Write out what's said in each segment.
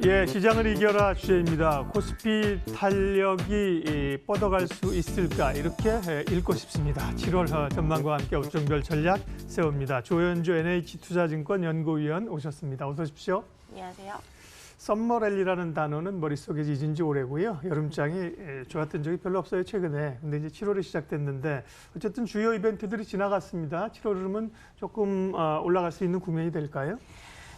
예, 시장을 이겨라 주제입니다. 코스피 탄력이 뻗어갈 수 있을까 이렇게 읽고 싶습니다. 7월 전망과 함께 업종별 전략 세웁니다. 조현주 NH투자증권 연구위원 오셨습니다. 어서 오십시오. 안녕하세요. 썸머랠리라는 단어는 머릿속에 잊은 지 오래고요. 여름장이 좋았던 적이 별로 없어요, 최근에. 근데 이제 7월이 시작됐는데 어쨌든 주요 이벤트들이 지나갔습니다. 7월 흐름은 조금 올라갈 수 있는 국면이 될까요?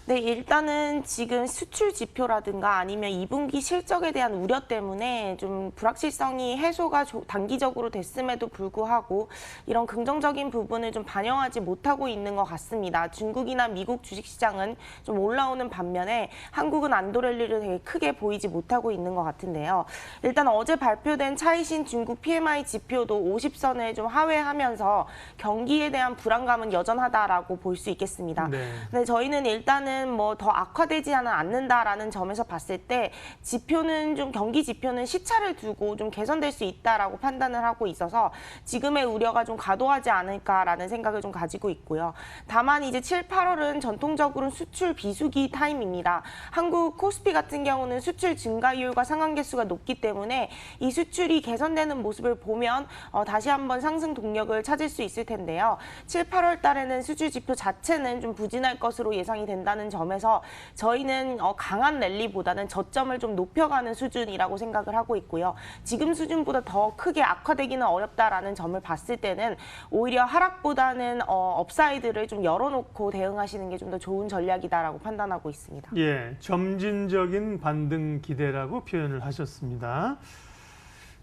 네, 일단은 지금 수출 지표라든가 아니면 2분기 실적에 대한 우려 때문에 좀 불확실성이 해소가 단기적으로 됐음에도 불구하고 이런 긍정적인 부분을 좀 반영하지 못하고 있는 것 같습니다. 중국이나 미국 주식시장은 좀 올라오는 반면에 한국은 안도랠리를 되게 크게 보이지 못하고 있는 것 같은데요. 일단 어제 발표된 차이신 중국 PMI 지표도 50선을 좀 하회하면서 경기에 대한 불안감은 여전하다라고 볼 수 있겠습니다. 네. 근데 저희는 일단은 뭐 더 악화되지는 않는다라는 점에서 봤을 때 지표는 좀 경기 지표는 시차를 두고 좀 개선될 수 있다라고 판단을 하고 있어서 지금의 우려가 좀 과도하지 않을까라는 생각을 좀 가지고 있고요. 다만 이제 7, 8월은 전통적으로는 수출 비수기 타임입니다. 한국 코스피 같은 경우는 수출 증가율과 상환 개수가 높기 때문에 이 수출이 개선되는 모습을 보면 다시 한번 상승 동력을 찾을 수 있을 텐데요. 7, 8월 달에는 수출 지표 자체는 좀 부진할 것으로 예상이 된다는 점에서 저희는 강한 랠리보다는 저점을 좀 높여가는 수준이라고 생각을 하고 있고요. 지금 수준보다 더 크게 악화되기는 어렵다라는 점을 봤을 때는 오히려 하락보다는 업사이드를 좀 열어놓고 대응하시는 게 좀 더 좋은 전략이다라고 판단하고 있습니다. 예, 점진적인 반등 기대라고 표현을 하셨습니다.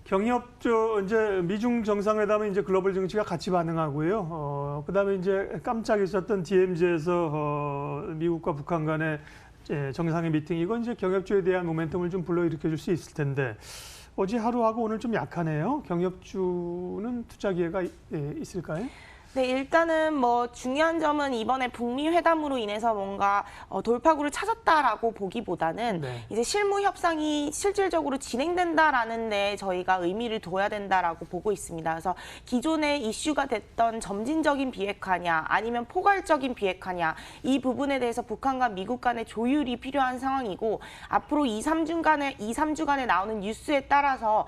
경협조 이제 미중 정상회담은 이제 글로벌 정치가 같이 반응하고요. 그다음에 이제 깜짝 있었던 DMZ에서 미국과 북한 간의 정상의 미팅 이건 이제 경협주에 대한 모멘텀을 좀 불러일으켜 줄 수 있을 텐데 어제 하루하고 오늘 좀 약하네요. 경협주는 투자 기회가 있을까요? 네, 일단은 뭐 중요한 점은 이번에 북미 회담으로 인해서 뭔가 돌파구를 찾았다라고 보기보다는 네. 이제 실무 협상이 실질적으로 진행된다라는 데 저희가 의미를 둬야 된다라고 보고 있습니다. 그래서 기존에 이슈가 됐던 점진적인 비핵화냐 아니면 포괄적인 비핵화냐 이 부분에 대해서 북한과 미국 간의 조율이 필요한 상황이고 앞으로 2, 3주간에 나오는 뉴스에 따라서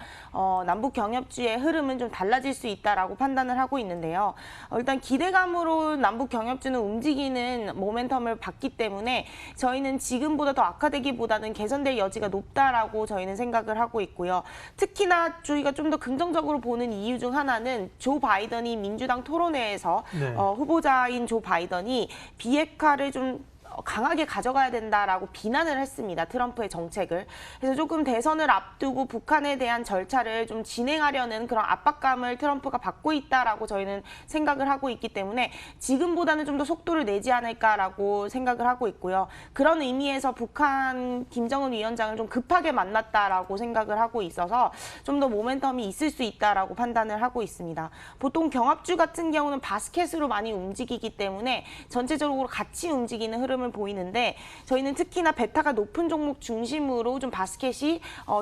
남북 경협주의 흐름은 좀 달라질 수 있다라고 판단을 하고 있는데요. 일단 기대감으로 남북 경협주는 움직이는 모멘텀을 봤기 때문에 저희는 지금보다 더 악화되기보다는 개선될 여지가 높다라고 저희는 생각을 하고 있고요. 특히나 저희가 좀 더 긍정적으로 보는 이유 중 하나는 조 바이든이 민주당 토론회에서 네. 후보자인 조 바이든이 비핵화를 좀 강하게 가져가야 된다라고 비난을 했습니다. 트럼프의 정책을. 그래서 조금 대선을 앞두고 북한에 대한 절차를 좀 진행하려는 그런 압박감을 트럼프가 받고 있다라고 저희는 생각을 하고 있기 때문에 지금보다는 좀 더 속도를 내지 않을까라고 생각을 하고 있고요. 그런 의미에서 북한 김정은 위원장을 좀 급하게 만났다라고 생각을 하고 있어서 좀 더 모멘텀이 있을 수 있다라고 판단을 하고 있습니다. 보통 경합주 같은 경우는 바스켓으로 많이 움직이기 때문에 전체적으로 같이 움직이는 흐름을 보이는데 저희는 특히나 베타가 높은 종목 중심으로 좀 바스켓이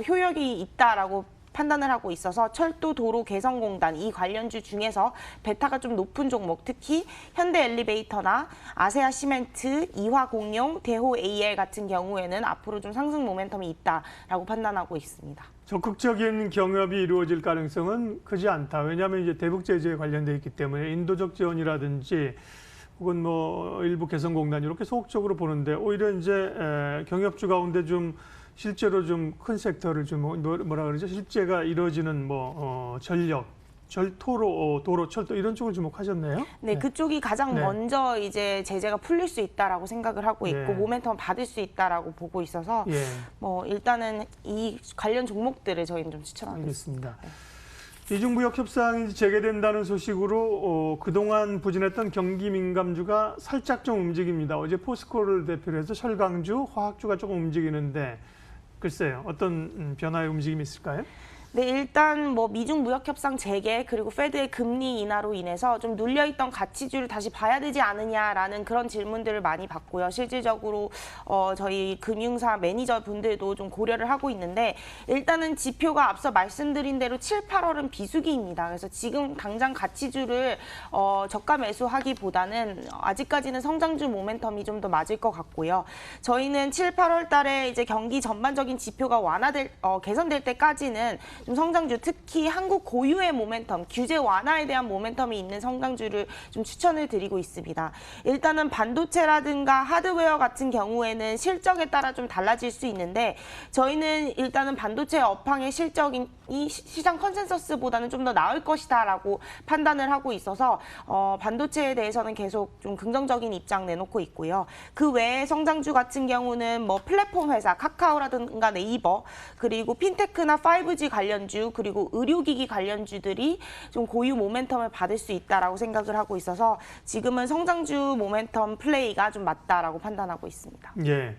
효력이 있다라고 판단을 하고 있어서 철도, 도로, 개성공단 이 관련주 중에서 베타가 좀 높은 종목, 특히 현대 엘리베이터나 아세아 시멘트, 이화공룡, 대호 AR 같은 경우에는 앞으로 좀 상승 모멘텀이 있다라고 판단하고 있습니다. 적극적인 경협이 이루어질 가능성은 크지 않다. 왜냐하면 이제 대북 제재에 관련돼 있기 때문에 인도적 지원이라든지 혹은 뭐 일부 개성공단 이렇게 소극적으로 보는데 오히려 이제 경협주 가운데 좀 실제로 좀 큰 섹터를 좀 뭐라 그러죠? 실제가 이루어지는 뭐 전력, 도로, 철도 이런 쪽을 주목하셨네요. 네, 그쪽이 가장 네. 먼저 이제 제재가 풀릴 수 있다라고 생각을 하고 있고 모멘텀 받을 수 있다라고 보고 있어서 예. 뭐 일단은 이 관련 종목들을 저희는 좀 추천하고 있습니다. 알겠습니다. 이중무역 협상이 재개된다는 소식으로 그동안 부진했던 경기 민감주가 살짝 좀 움직입니다. 어제 포스코를 대표로 해서 철강주, 화학주가 조금 움직이는데 글쎄요. 어떤 변화의 움직임이 있을까요? 네, 일단 뭐 미중 무역 협상 재개 그리고 페드의 금리 인하로 인해서 좀 눌려있던 가치주를 다시 봐야 되지 않느냐라는 그런 질문들을 많이 받고요. 실질적으로 저희 금융사 매니저분들도 좀 고려를 하고 있는데 일단은 지표가 앞서 말씀드린 대로 7, 8월은 비수기입니다. 그래서 지금 당장 가치주를 저가 매수하기보다는 아직까지는 성장주 모멘텀이 좀 더 맞을 것 같고요. 저희는 7, 8월 달에 이제 경기 전반적인 지표가 개선될 때까지는 좀 성장주, 특히 한국 고유의 모멘텀, 규제 완화에 대한 모멘텀이 있는 성장주를 좀 추천을 드리고 있습니다. 일단은 반도체라든가 하드웨어 같은 경우에는 실적에 따라 좀 달라질 수 있는데 저희는 일단은 반도체 업황의 실적이 시장 컨센서스보다는 좀 더 나을 것이다라고 판단을 하고 있어서 반도체에 대해서는 계속 좀 긍정적인 입장 내놓고 있고요. 그 외에 성장주 같은 경우는 뭐 플랫폼 회사, 카카오라든가 네이버, 그리고 핀테크나 5G 관련주, 그리고 의료기기 관련주들이 좀 고유 모멘텀을 받을 수 있다라고 생각을 하고 있어서 지금은 성장주 모멘텀 플레이가 좀 맞다라고 판단하고 있습니다. 예.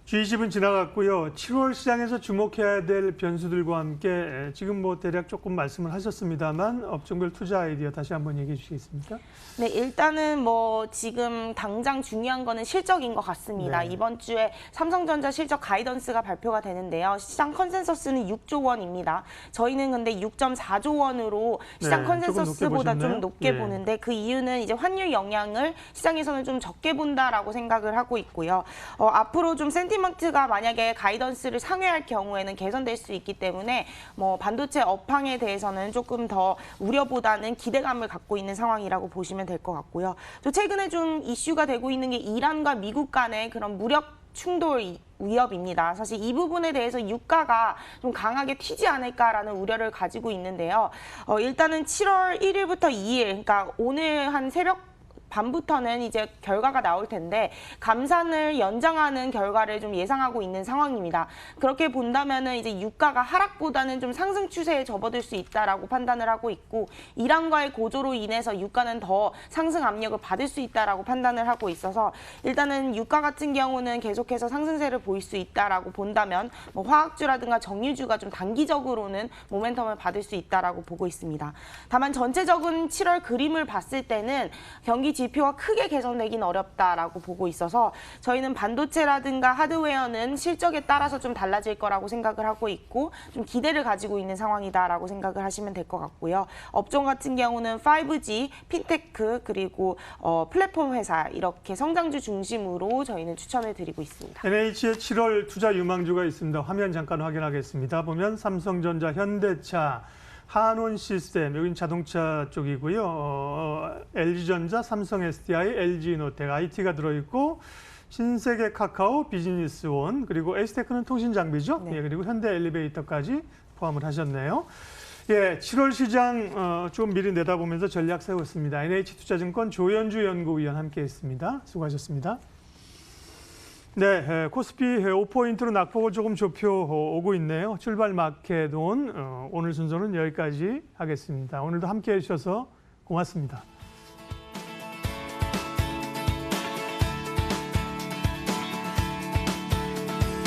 G20은 지나갔고요. 7월 시장에서 주목해야 될 변수들과 함께 지금 뭐 대략 조금 말씀을 하셨습니다만 업종별 투자 아이디어 다시 한번 얘기해 주시겠습니까? 네, 일단은 뭐 지금 당장 중요한 거는 실적인 것 같습니다. 네. 이번 주에 삼성전자 실적 가이던스가 발표가 되는데요. 시장 컨센서스는 6조 원입니다. 저희는 근데 6.4조 원으로 시장 네, 컨센서스보다 조금 좀 높게 예. 보는데 그 이유는 이제 환율 영향을 시장에서는 좀 적게 본다라고 생각을 하고 있고요. 앞으로 좀 센티먼트가 만약에 가이던스를 상회할 경우에는 개선될 수 있기 때문에 뭐 반도체 업황에 대해서는 조금 더 우려보다는 기대감을 갖고 있는 상황이라고 보시면 될 것 같고요. 또 최근에 좀 이슈가 되고 있는 게 이란과 미국 간의 그런 무력 충돌 위협입니다. 사실 이 부분에 대해서 유가가 좀 강하게 튀지 않을까라는 우려를 가지고 있는데요. 일단은 7월 1일부터 2일, 그러니까 오늘 한 새벽 밤부터는 이제 결과가 나올 텐데 감산을 연장하는 결과를 좀 예상하고 있는 상황입니다. 그렇게 본다면은 이제 유가가 하락보다는 좀 상승 추세에 접어들 수 있다라고 판단을 하고 있고 이란과의 고조로 인해서 유가는 더 상승 압력을 받을 수 있다라고 판단을 하고 있어서 일단은 유가 같은 경우는 계속해서 상승세를 보일 수 있다라고 본다면 뭐 화학주라든가 정유주가 좀 단기적으로는 모멘텀을 받을 수 있다라고 보고 있습니다. 다만 전체적인 7월 그림을 봤을 때는 경기 지표가 크게 개선되긴 어렵다라고 보고 있어서 저희는 반도체라든가 하드웨어는 실적에 따라서 좀 달라질 거라고 생각을 하고 있고 좀 기대를 가지고 있는 상황이다라고 생각을 하시면 될 것 같고요. 업종 같은 경우는 5G, 핀테크 그리고 플랫폼 회사 이렇게 성장주 중심으로 저희는 추천을 드리고 있습니다. NH의 7월 투자 유망주가 있습니다. 화면 잠깐 확인하겠습니다. 보면 삼성전자, 현대차, 한온 시스템, 여긴 자동차 쪽이고요. LG전자, 삼성 SDI, LG노텍, IT가 들어있고 신세계 카카오, 비즈니스원, 그리고 에이스테크는 통신 장비죠. 네. 예, 그리고 현대 엘리베이터까지 포함을 하셨네요. 예, 7월 시장 좀 미리 내다보면서 전략 세웠습니다. NH투자증권 조현주 연구위원 함께했습니다. 수고하셨습니다. 네, 코스피 5포인트로 낙폭을 조금 좁혀오고 있네요. 출발 마켓 온 오늘 순서는 여기까지 하겠습니다. 오늘도 함께해 주셔서 고맙습니다.